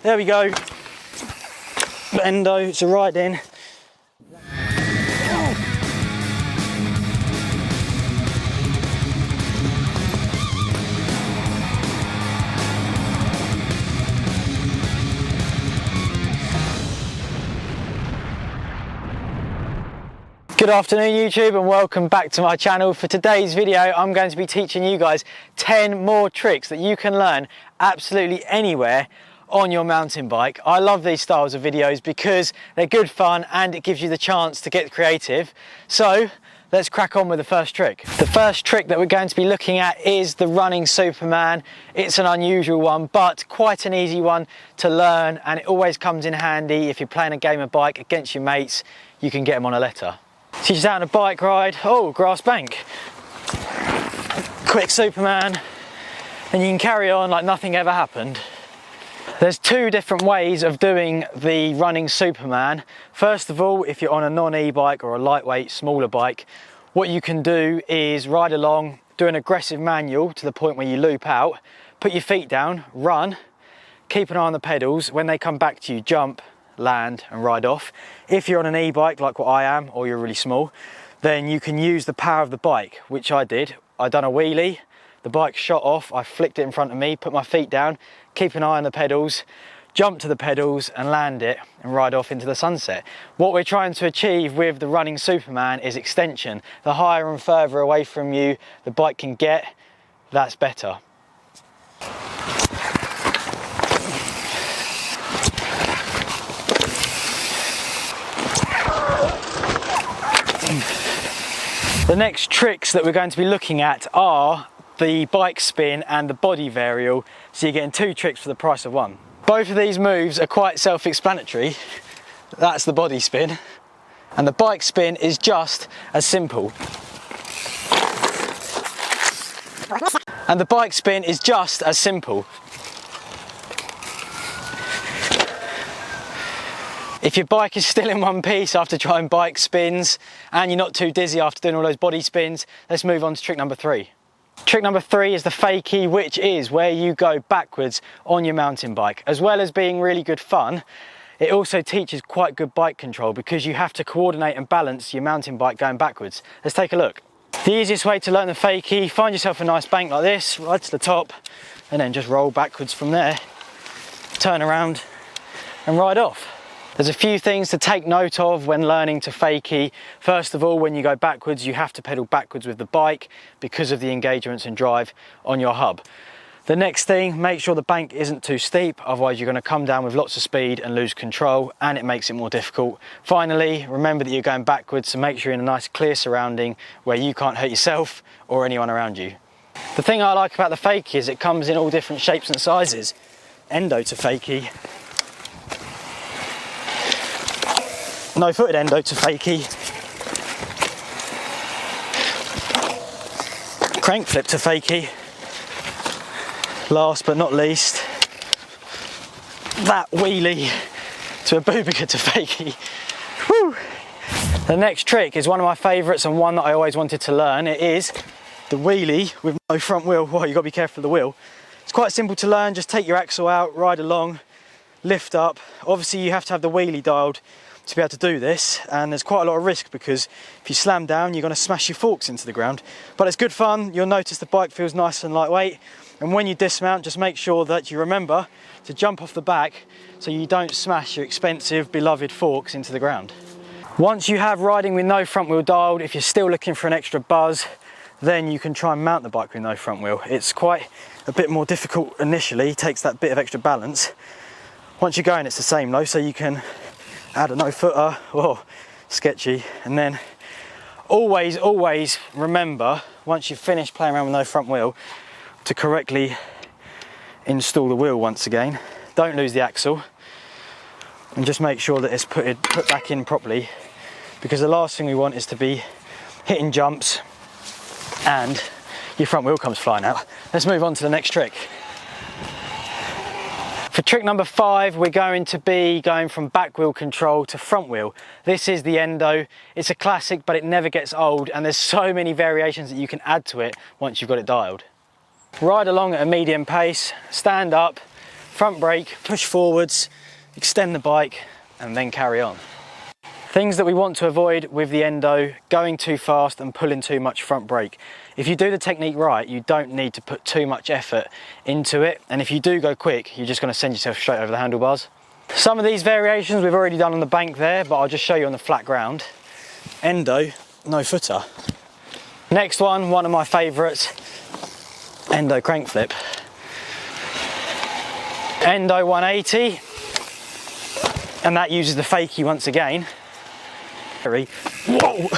There we go. Endo, it's a ride in. Good afternoon YouTube, and welcome back to my channel. For today's video I'm going to be teaching you guys 10 more tricks that you can learn absolutely anywhere on your mountain bike. I love these styles of videos because they're good fun and it gives you the chance to get creative. So let's crack on with the first trick. The first trick that we're going to be looking at is the running Superman. It's an unusual one, but quite an easy one to learn, and it always comes in handy if you're playing a game of bike against your mates. You can get them on a letter. So you're down a bike ride, oh, grass bank. Quick Superman, and you can carry on like nothing ever happened. There's two different ways of doing the running Superman. First of all, if you're on a non-e-bike or a lightweight, smaller bike, what you can do is ride along, do an aggressive manual to the point where you loop out, put your feet down, run, keep an eye on the pedals. When they come back to you, jump, land and ride off. If you're on an e-bike like what I am, or you're really small, then you can use the power of the bike, which I did. I done a wheelie, the bike shot off, I flicked it in front of me, put my feet down, keep an eye on the pedals, jump to the pedals and land it and ride off into the sunset. What we're trying to achieve with the running Superman is extension. The higher and further away from you the bike can get, that's better. The next tricks that we're going to be looking at are the bike spin and the body varial, so you're getting two tricks for the price of one. Both of these moves are quite self-explanatory. That's the body spin, and the bike spin is just as simple. And the bike spin is just as simple. If your bike is still in one piece after trying bike spins and you're not too dizzy after doing all those body spins, let's move on to trick number 3. Trick number 3 is the fakie, which is where you go backwards on your mountain bike. As well as being really good fun, it also teaches quite good bike control because you have to coordinate and balance your mountain bike going backwards. Let's take a look. The easiest way to learn the fakie, find yourself a nice bank like this, right to the top, and then just roll backwards from there, turn around and ride off. There's a few things to take note of when learning to fakie. First of all, when you go backwards, you have to pedal backwards with the bike because of the engagements and drive on your hub. The next thing, make sure the bank isn't too steep, otherwise you're going to come down with lots of speed and lose control, and it makes it more difficult. Finally, remember that you're going backwards, so make sure you're in a nice clear surrounding where you can't hurt yourself or anyone around you. The thing I like about the fakie is it comes in all different shapes and sizes. Endo to fakie. No footed endo to fakie, crank flip to fakie, last but not least, that wheelie to a boobica to fakie. Woo! The next trick is one of my favourites and one that I always wanted to learn. It is the wheelie with no front wheel. Well, you've got to be careful of the wheel. It's quite simple to learn, just take your axle out, ride along, lift up. Obviously you have to have the wheelie dialed to be able to do this, and there's quite a lot of risk because if you slam down you're going to smash your forks into the ground, but it's good fun. You'll notice the bike feels nice and lightweight, and when you dismount just make sure that you remember to jump off the back so you don't smash your expensive beloved forks into the ground. Once you have riding with no front wheel dialed, if you're still looking for an extra buzz, then you can try and mount the bike with no front wheel. It's quite a bit more difficult initially, takes that bit of extra balance. Once you're going it's the same though, so you can add a no footer, oh, sketchy. And then always remember, once you've finished playing around with no front wheel, to correctly install the wheel once again. Don't lose the axle, and just make sure that it's put back in properly, because the last thing we want is to be hitting jumps and your front wheel comes flying out. Let's move on to the next trick. For trick number 5, we're going to be going from back wheel control to front wheel. This is the endo. It's a classic, but it never gets old, and there's so many variations that you can add to it once you've got it dialed. Ride along at a medium pace, stand up, front brake, push forwards, extend the bike, and then carry on. Things that we want to avoid with the endo: going too fast and pulling too much front brake. If you do the technique right, you don't need to put too much effort into it, and if you do go quick, you're just going to send yourself straight over the handlebars. Some of these variations we've already done on the bank there, but I'll just show you on the flat ground. Endo, no footer. Next one of my favourites, endo crank flip. Endo 180, and that uses the fakie once again. Whoa!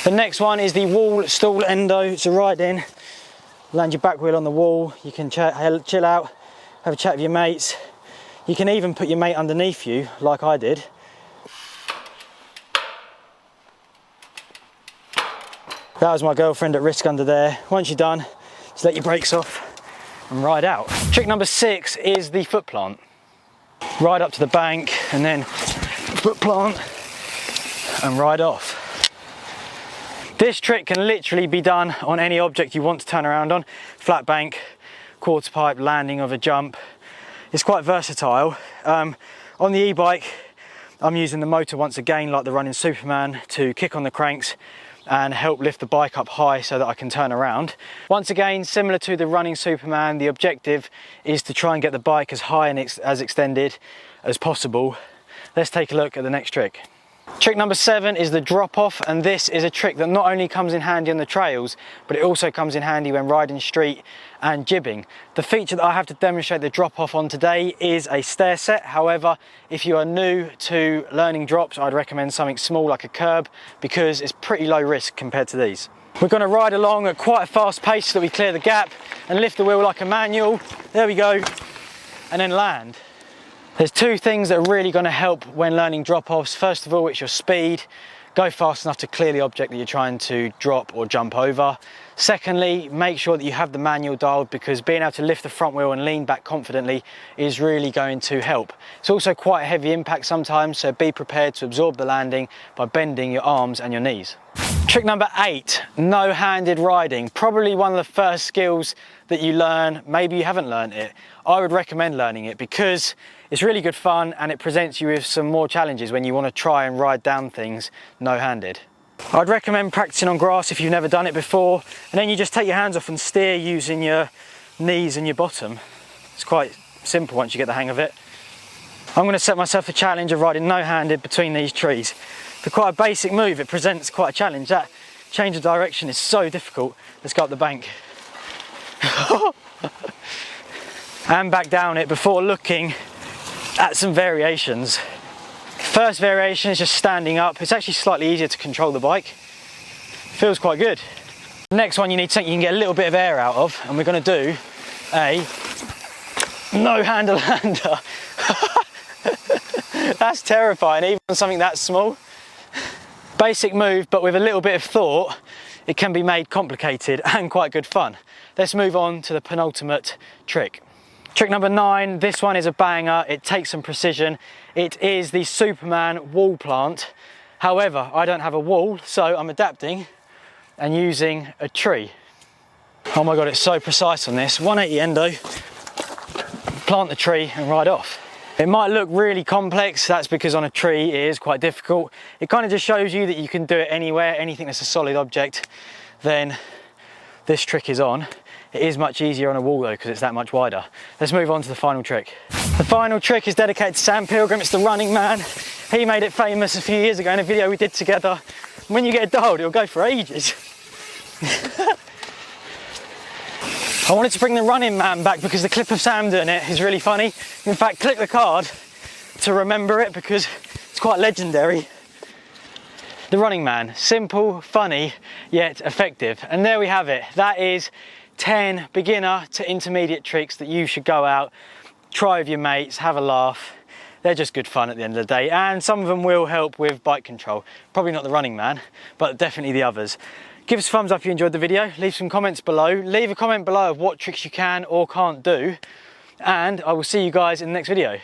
The next one is the wall stall endo. It's a ride in, land your back wheel on the wall, you can chill out, have a chat with your mates. You can even put your mate underneath you, like I did. That was my girlfriend at risk under there. Once you're done, just let your brakes off and ride out. Trick number 6 is the foot plant. Ride up to the bank and then foot plant and ride off. This trick can literally be done on any object you want to turn around on. Flat bank, quarter pipe, landing of a jump. It's quite versatile. On the e-bike, I'm using the motor once again, like the running Superman, to kick on the cranks and help lift the bike up high so that I can turn around. Once again, similar to the running Superman, the objective is to try and get the bike as high and as extended as possible. Let's take a look at the next trick. Trick number 7 is the drop off, and this is a trick that not only comes in handy on the trails, but it also comes in handy when riding street and jibbing. The feature that I have to demonstrate the drop off on today is a stair set. However, if you are new to learning drops, I'd recommend something small like a curb, because it's pretty low risk compared to these. We're going to ride along at quite a fast pace so that we clear the gap and lift the wheel like a manual. There we go, and then land. There's 2 things that are really going to help when learning drop-offs. First of all, it's your speed. Go fast enough to clear the object that you're trying to drop or jump over. Secondly, make sure that you have the manual dialed, because being able to lift the front wheel and lean back confidently is really going to help. It's also quite a heavy impact sometimes, so be prepared to absorb the landing by bending your arms and your knees. Trick number 8, no-handed riding. Probably one of the first skills that you learn. Maybe you haven't learned it. I would recommend learning it because it's really good fun and it presents you with some more challenges when you want to try and ride down things no-handed. I'd recommend practicing on grass if you've never done it before, and then you just take your hands off and steer using your knees and your bottom. It's quite simple once you get the hang of it. I'm going to set myself a challenge of riding no-handed between these trees. For quite a basic move, it presents quite a challenge. That change of direction is so difficult. Let's go up the bank. And back down it before looking at some variations. First variation is just standing up. It's actually slightly easier to control the bike. Feels quite good. Next one, you need something you can get a little bit of air out of, and we're going to do a no-hander lander. That's terrifying, even on something that small. Basic move, but with a little bit of thought, it can be made complicated and quite good fun. Let's move on to the penultimate trick. Trick number 9, this one is a banger. It takes some precision. It is the Superman wall plant. However, I don't have a wall, so I'm adapting and using a tree. Oh my God, it's so precise on this. 180 endo, plant the tree and ride off. It might look really complex, that's because on a tree it is quite difficult. It kind of just shows you that you can do it anywhere, anything that's a solid object, then this trick is on. It is much easier on a wall though, because it's that much wider. Let's move on to the final trick. The final trick is dedicated to Sam Pilgrim. It's the running man. He made it famous a few years ago in a video we did together. When you get it dialed, it'll go for ages. I wanted to bring the running man back because the clip of Sam doing it is really funny. In fact, click the card to remember it because it's quite legendary. The running man, simple, funny, yet effective. And there we have it. That is 10 beginner to intermediate tricks that you should go out, try with your mates, have a laugh. They're just good fun at the end of the day, and some of them will help with bike control. Probably not the running man, but definitely the others. Give us a thumbs up if you enjoyed the video, leave some comments below, leave a comment below of what tricks you can or can't do, and I will see you guys in the next video.